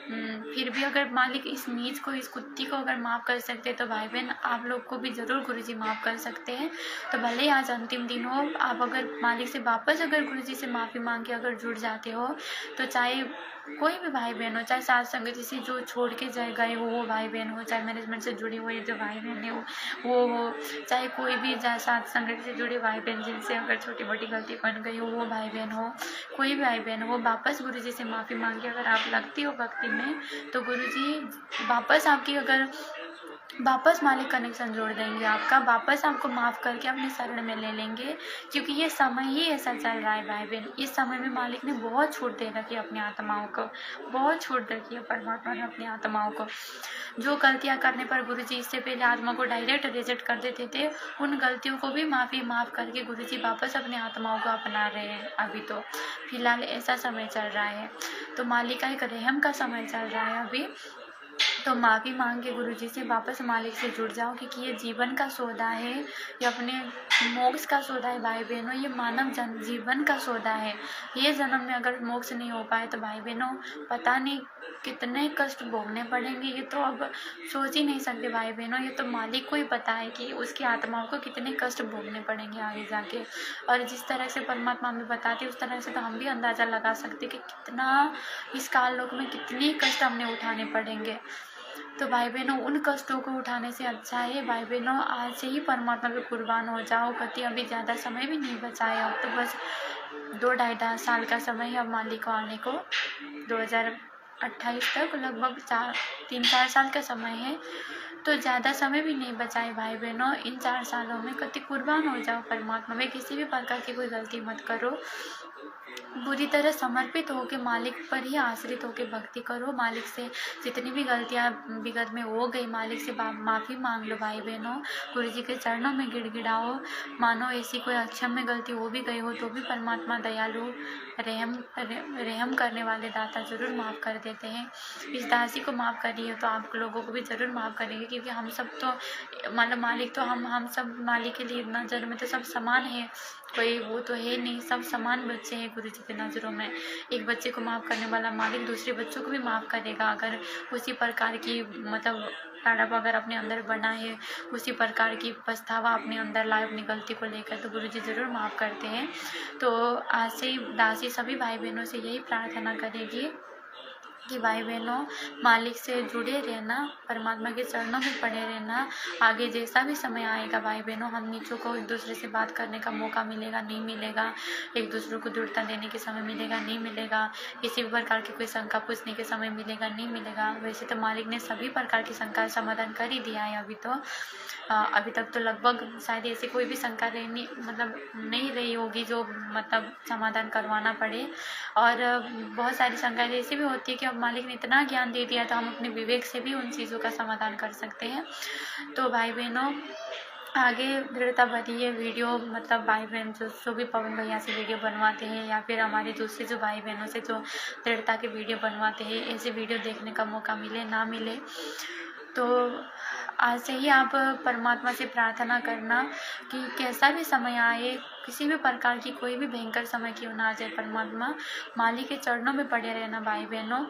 फिर भी अगर मालिक इस नीच को, इस कुत्ती को अगर माफ़ कर सकते हैं तो भाई बहन आप लोग को भी ज़रूर गुरुजी माफ़ कर सकते हैं। तो भले ही आज अंतिम दिन हो, आप अगर मालिक से वापस अगर गुरुजी से माफ़ी मांग के अगर जुड़ जाते हो, तो चाहे कोई भी भाई बहन हो, चाहे साथ संगति से जो छोड़ के गए हो वो भाई बहन हो, चाहे मैनेजमेंट से जुड़ी हुई जो भाई बहन है वो हो, चाहे कोई भी साथ संगति से जुड़े भाई बहन जिनसे अगर छोटी मोटी गलती बन गई हो वो भाई बहन हो, कोई भी भाई बहन हो, वापस गुरुजी से माफ़ी मांग के अगर आप लगती हो भक्ति में, तो गुरुजी वापस आपकी अगर वापस मालिक कनेक्शन जोड़ देंगे आपका, वापस आपको माफ़ करके अपने शरण में ले लेंगे, क्योंकि ये समय ही ऐसा चल रहा है भाई बहन। इस समय में मालिक ने बहुत छूट दे रखी है अपनी आत्माओं को, बहुत छूट दे रखी है परमात्मा ने अपनी आत्माओं को। जो गलतियां करने पर गुरुजी इससे पहले आत्मा को डायरेक्ट रिजेक्ट कर देते थे, उन गलतियों को भी माफ़ करके गुरुजी वापस अपनी आत्माओं को अपना रहे हैं। अभी तो फिलहाल ऐसा समय चल रहा है, तो मालिक का एक रहम का समय चल रहा है अभी। तो माफ़ी मांग के गुरुजी से वापस मालिक से जुड़ जाओ, क्योंकि ये जीवन का सौदा है, ये अपने मोक्ष का सौदा है भाई बहनों, ये मानव जीवन का सौदा है। ये जन्म में अगर मोक्ष नहीं हो पाए तो भाई बहनों पता नहीं कितने कष्ट भोगने पड़ेंगे, ये तो अब सोच ही नहीं सकते भाई बहनों। ये तो मालिक को ही पता है कि उसकी आत्माओं को कितने कष्ट भोगने पड़ेंगे आगे जाके। और जिस तरह से परमात्मा हमें बताते उस तरह से तो हम भी अंदाज़ा लगा सकते कि कितना इस काल लोक में कितने कष्ट हमने उठाने पड़ेंगे। तो भाई बहनों उन कष्टों को उठाने से अच्छा है भाई बहनों आज से ही परमात्मा पे कुर्बान हो जाओ। कति अभी ज़्यादा समय भी नहीं बचा है, अब तो बस 2-2.5 साल का समय है अब मालिक को आने को, 2028 तक लगभग 3-4 साल का समय है। तो ज़्यादा समय भी नहीं बचा है भाई बहनों। इन 4 सालों में कति कुर्बान हो जाओ परमात्मा में, किसी भी प्रकार की कोई गलती मत करो, बुरी तरह समर्पित होकर मालिक पर ही आश्रित होकर भक्ति करो। मालिक से जितनी भी गलतियां विगत में हो गई मालिक से माफ़ी मांग लो भाई बहनों, गुरु जी के चरणों में गिड़गिड़ाओ। मानो ऐसी कोई अक्षम में गलती हो भी गई हो तो भी परमात्मा दयालु रहम करने वाले दाता जरूर माफ़ कर देते हैं। इस दासी को माफ़ करिए तो आप लोगों को भी ज़रूर माफ़ करेंगे, क्योंकि हम सब तो मतलब मालिक तो हम सब मालिक के लिए नज़र में तो सब समान है, कोई वो तो है नहीं, सब समान बच्चे हैं गुरु जी की नज़रों में। एक बच्चे को माफ़ करने वाला मालिक दूसरे बच्चों को भी माफ़ करेगा। अगर उसी प्रकार की मतलब तड़प अगर अपने अंदर बना है, उसी प्रकार की पछतावा अपने अंदर लाए अपनी गलती को लेकर, तो गुरु जी ज़रूर माफ़ करते हैं। तो आज से ही दासी सभी भाई बहनों से यही प्रार्थना करेगी कि भाई बहनों मालिक से जुड़े रहना, परमात्मा के चरणों में पड़े रहना। आगे जैसा भी समय आएगा भाई बहनों हम नीचों को एक दूसरे से बात करने का मौका मिलेगा नहीं मिलेगा, एक दूसरे को दृढ़ता देने के समय मिलेगा नहीं मिलेगा, किसी भी प्रकार की कोई शंका पूछने के समय मिलेगा नहीं मिलेगा। वैसे तो मालिक ने सभी प्रकार की शंका का समाधान कर ही दिया है अभी तक तो लगभग शायद ऐसी कोई भी शंका रहनी मतलब नहीं रही होगी जो मतलब समाधान करवाना पड़े। और बहुत सारी शंकाएं ऐसी भी होती है कि अब मालिक ने इतना ज्ञान दे दिया तो हम अपने विवेक से भी उन चीज़ों का समाधान कर सकते हैं। तो भाई बहनों आगे दृढ़ता बढ़िए वीडियो मतलब भाई बहन जो भी पवन भैया से वीडियो बनवाते हैं या फिर हमारे दूसरे जो भाई बहनों से जो दृढ़ता के वीडियो बनवाते हैं, ऐसे वीडियो देखने का मौका मिले ना मिले तो आज से ही आप परमात्मा से प्रार्थना करना कि कैसा भी समय आए, किसी भी प्रकार की कोई भी भयंकर समय क्यों ना आ जाए, परमात्मा मालिक के चरणों में पड़े रहना भाई बहनों।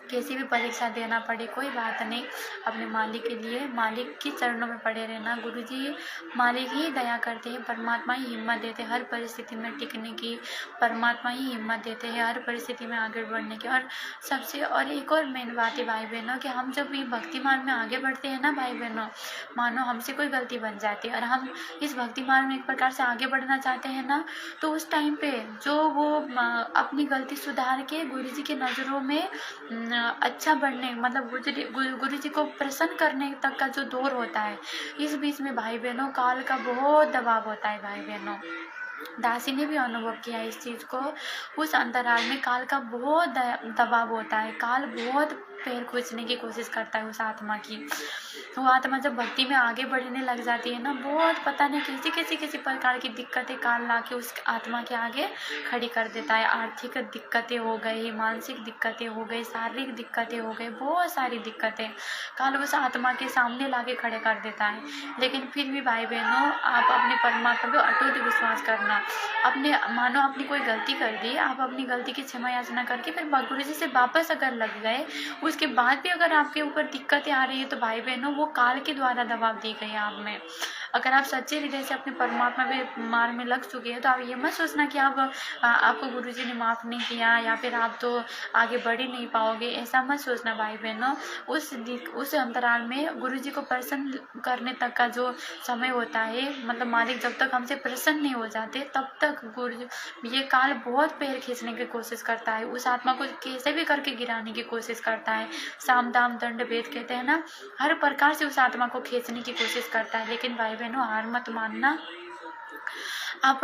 कैसी भी परीक्षा देना पड़े कोई बात नहीं, अपने मालिक के लिए मालिक के चरणों में पड़े रहना। गुरुजी मालिक ही दया करते हैं, परमात्मा ही हिम्मत देते हैं हर परिस्थिति में टिकने की, परमात्मा ही हिम्मत देते हैं हर परिस्थिति में आगे बढ़ने की। और सबसे और एक और मेन बात है भाई बहनों कि हम जब ये भक्ति मार्ग में आगे बढ़ते हैं ना भाई बहनों, मानो हमसे कोई गलती बन जाती है और हम इस भक्ति मार्ग में एक प्रकार से आगे बढ़ना चाहते हैं ना, तो उस टाइम पे जो वो अपनी गलती सुधार के गुरुजी की नज़रों में अच्छा बढ़ने मतलब गुरु जी को प्रसन्न करने तक का जो दौर होता है, इस बीच में भाई बहनों काल का बहुत दबाव होता है भाई बहनों। दासी ने भी अनुभव किया इस चीज़ को। उस अंतराल में काल का बहुत दबाव होता है। काल बहुत पैर खींचने की कोशिश करता है उस आत्मा की। वो आत्मा जब भक्ति में आगे बढ़ने लग जाती है ना, बहुत पता नहीं किसी प्रकार की दिक्कतें काल ला के उस आत्मा के आगे खड़ी कर देता है। आर्थिक दिक्कतें हो गई, मानसिक दिक्कतें हो गई, शारीरिक दिक्कतें हो गई, बहुत सारी दिक्कतें काल उस आत्मा के सामने ला के खड़े कर देता है। लेकिन फिर भी भाई बहनों, आप अपने परमात्मा पे अटूट विश्वास करना। अपने मानो आपने कोई गलती कर दी, आप अपनी गलती की क्षमा याचना करके फिर गुरु जी से वापस अगर लग गए, उसके बाद भी अगर आपके ऊपर दिक्कतें आ रही है, तो भाई बहनों वो काल के द्वारा दबाव दी गई है आप में। अगर आप सच्चे हृदय से अपने परमात्मा पे मार्ग में लग चुके हैं, तो आप ये मत सोचना कि आपको गुरु जी ने माफ़ नहीं किया या फिर आप तो आगे बढ़ ही नहीं पाओगे। ऐसा मत सोचना भाई बहनों। उस अंतराल में गुरु जी को प्रसन्न करने तक का जो समय होता है, मतलब मालिक जब तक हमसे प्रसन्न नहीं हो जाते तब तक ये काल बहुत पैर खींचने की कोशिश करता है। उस आत्मा को कैसे भी करके गिराने की कोशिश करता है। साम दाम दंड भेद कहते हैं ना, हर प्रकार से उस आत्मा को खींचने की कोशिश करता है। लेकिन भाई बहनों, हार मत मानना। आप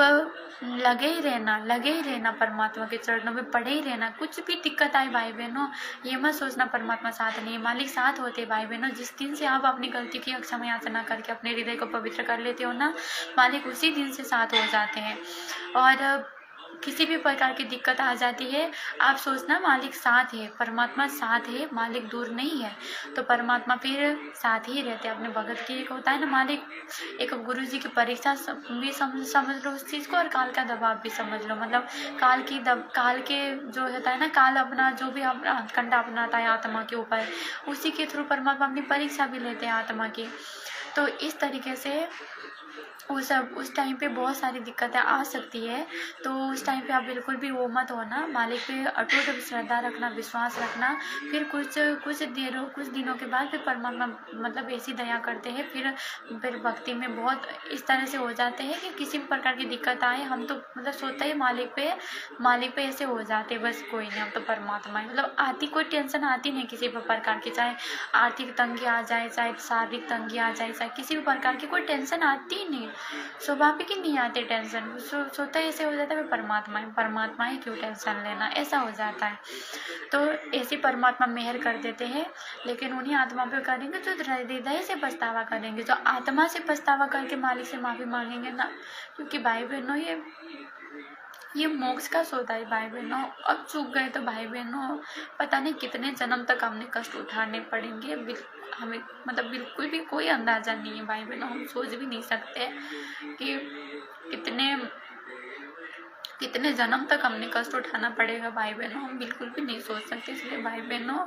लगे ही रहना, परमात्मा के चरणों में पड़े ही रहना। कुछ भी दिक्कत आए भाई बहनों, ये मत सोचना परमात्मा साथ नहीं है, मालिक साथ होते भाई बहनों। जिस दिन से आप अपनी गलती की क्षमा याचना करके अपने हृदय को पवित्र कर लेते हो ना, मालिक उसी दिन से साथ हो जाते हैं। और किसी भी प्रकार की दिक्कत आ जाती है, आप सोचना मालिक साथ है, परमात्मा साथ है, मालिक दूर नहीं है। तो परमात्मा फिर साथ ही रहते हैं। अपने भगत की एक होता है ना मालिक, एक गुरु जी की परीक्षा भी समझ लो उस चीज़ को, और काल का दबाव भी समझ लो। मतलब काल के जो होता है ना, काल अपना जो भी कंडा अपनाता है आत्मा के ऊपर, उसी के थ्रू परमात्मा अपनी परीक्षा भी लेते हैं आत्मा की। तो इस तरीके से उस टाइम पे बहुत सारी दिक्कतें आ सकती है। तो उस टाइम पे आप बिल्कुल भी वो मत होना, मालिक पे अटूट श्रद्धा रखना, विश्वास रखना। फिर कुछ दिनों के बाद फिर परमात्मा मतलब ऐसी दया करते हैं, फिर भक्ति में बहुत इस तरह से हो जाते हैं कि किसी भी प्रकार की दिक्कत आए, हम तो मतलब सोचते ही मालिक पे ऐसे हो जाते, बस कोई नहीं, हम तो परमात्मा है। मतलब कोई टेंशन आती नहीं किसी भी प्रकार की, चाहे आर्थिक तंगी आ जाए, चाहे शारीरिक तंगी आ जाए, चाहे किसी भी प्रकार की कोई टेंशन आती ही नहीं, स्वाभाविक ही नहीं आते टेंशन। सोता ऐसे हो जाता है परमात्मा है, क्यों टेंशन लेना, ऐसा हो जाता है। तो ऐसे परमात्मा मेहर कर देते हैं। लेकिन उन्हीं आत्मा पे करेंगे जो हृदय से पछतावा करेंगे, जो आत्मा से पछतावा करके मालिक से माफ़ी मांगेंगे ना। क्योंकि भाई बहनों, ये मोक्ष का सौदा है भाई बहनों। अब चूक गए तो भाई बहनों, पता नहीं कितने जन्म तक हमने कष्ट उठाने पड़ेंगे। हमें मतलब बिल्कुल भी कोई अंदाजा नहीं है भाई बहनों। हम सोच भी नहीं सकते कि कितने जन्म तक हमने कष्ट उठाना पड़ेगा भाई बहनों, हम बिल्कुल भी नहीं सोच सकते। इसलिए भाई बहनों,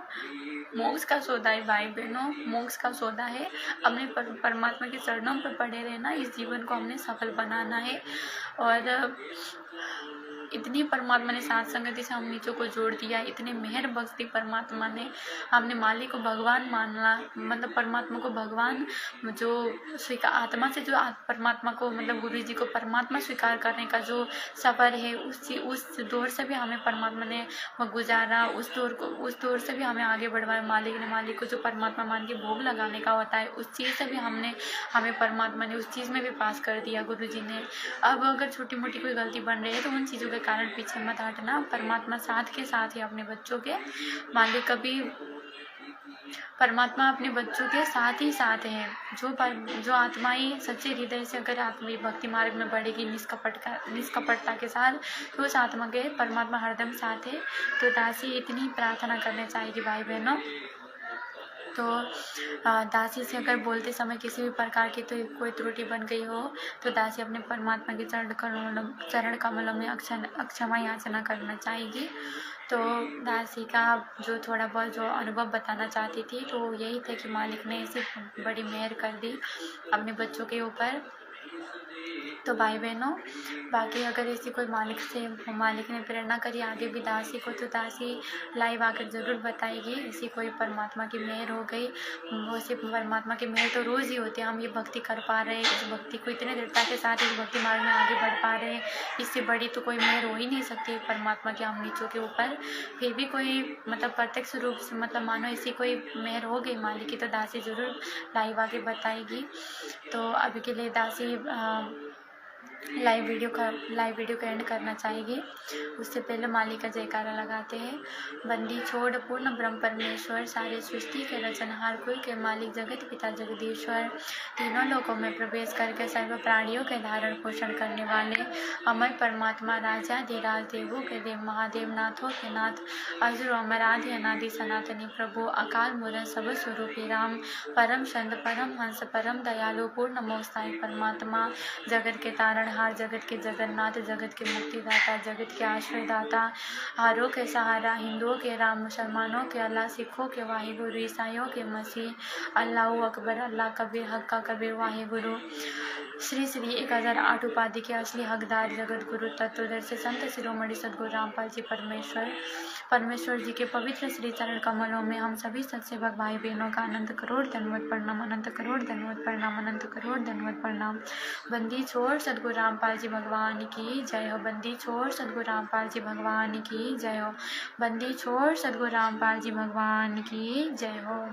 मोक्ष का सौदा है भाई बहनों, मोक्ष का सौदा है। अपने परमात्मा के चरणों पर पड़े रहना, इस जीवन को हमने सफल बनाना है। और इतनी परमात्मा ने साथ संगति से हम नीचों को जोड़ दिया, इतने मेहर बख्श दी परमात्मा ने। हमने मालिक को भगवान मानना, मतलब परमात्मा को भगवान जो स्वीकार, आत्मा से जो परमात्मा को मतलब गुरु जी को परमात्मा स्वीकार करने का जो सफ़र है, उस दौर से भी हमें परमात्मा ने गुजारा। उस दौर से भी हमें आगे बढ़वाया मालिक को जो परमात्मा मान के भोग लगाने का होता है, उस चीज़ से भी हमें परमात्मा ने उस चीज़ में भी पास कर दिया गुरु जी ने। अब अगर छोटी मोटी कोई गलती बन रही है तो उन चीज़ों के कारण पीछे मत हटना। परमात्मा साथ के साथ है अपने बच्चों के। मालिक कभी परमात्मा अपने बच्चों के साथ ही साथ है। जो आत्माएं सच्चे हृदय से अगर आत्मा भक्ति मार्ग में बढ़ेगी निष्कपटता के साथ, तो उस आत्मा के परमात्मा हरदम साथ है। तो दासी इतनी प्रार्थना करने चाहेगी भाई बहनों। तो दासी से अगर बोलते समय किसी भी प्रकार की तो कोई त्रुटि बन गई हो, तो दासी अपने परमात्मा के चरण कमलों में क्षमा याचना करना चाहेगी। तो दासी का जो थोड़ा बहुत जो अनुभव बताना चाहती थी, तो यही था कि मालिक ने ऐसी बड़ी मेहर कर दी अपने बच्चों के ऊपर। तो भाई बहनों, बाकी अगर ऐसी कोई मालिक ने प्रेरणा करी आगे भी दासी को, तो दासी लाइव आकर ज़रूर बताएगी ऐसी कोई परमात्मा की मेहर हो गई। वो सिर्फ परमात्मा की मेहर तो रोज़ ही होती है। हम ये भक्ति कर पा रहे हैं, इस भक्ति को इतने दृढ़ता के साथ इस भक्ति मार्ग में आगे बढ़ पा रहे हैं, इससे बड़ी तो कोई मेहर हो ही नहीं सकती परमात्मा के हम नीचों के ऊपर। फिर भी कोई मतलब प्रत्यक्ष रूप से मतलब मानो ऐसी कोई मेहर हो गई मालिक की, तो दासी ज़रूर लाइव आगे बताएगी। तो अभी के लिए दासी लाइव वीडियो का एंड करना चाहेंगे। उससे पहले मालिक का जयकारा लगाते हैं। बंदी छोड़ पूर्ण ब्रह्म परमेश्वर, सारे सृष्टि के रचनहार, कुल के मालिक, जगत पिता जगदीश्वर, तीनों लोकों में प्रवेश करके सर्व प्राणियों के धारण पोषण करने वाले अमर परमात्मा, राजाधिराज, देवों के देव, महादेव, नाथों के नाथ, अजर अमर आदि अनादि सनातनी प्रभु, अकाल मूर्त सब स्वरूपी राम, परम संत, परम हंस, परम दयालु, पूर्ण मोक्षदायी परमात्मा, जगत के तारणहार, जगत के जगन्नाथ, जगत के मुक्तिदाता, जगत के आश्रयदाता, हारों के सहारा, हिंदुओं के राम, मुसलमानों के अल्लाह, सिखों के वाहिगुरु, ईसाइयों के मसीह, अल्लाह अकबर, अल्लाह कबीर, हक का कबीर, वाहिगुरु, श्री श्री 1008 उपाधि के असली हकदार, जगत गुरु तत्वदर्शी संत शिरोमणि सद्गुरु रामपाल जी परमेश्वर जी के पवित्र श्री चरण कमलों में हम सभी सत्सेवक भाई बहनों का अनंत करोड़ धन्यवाद प्रणाम, अनंत करोड़ धन्यवाद प्रणाम, अनंत करोड़ धन्यवाद प्रणाम। बंदी छोड़ सद्गुरु रामपाल जी भगवान की जय हो। बंदी छोड़ सद्गुरु रामपाल जी भगवान की जय हो। बंदी छोड़ सद्गुरु रामपाल जी भगवान की जय हो।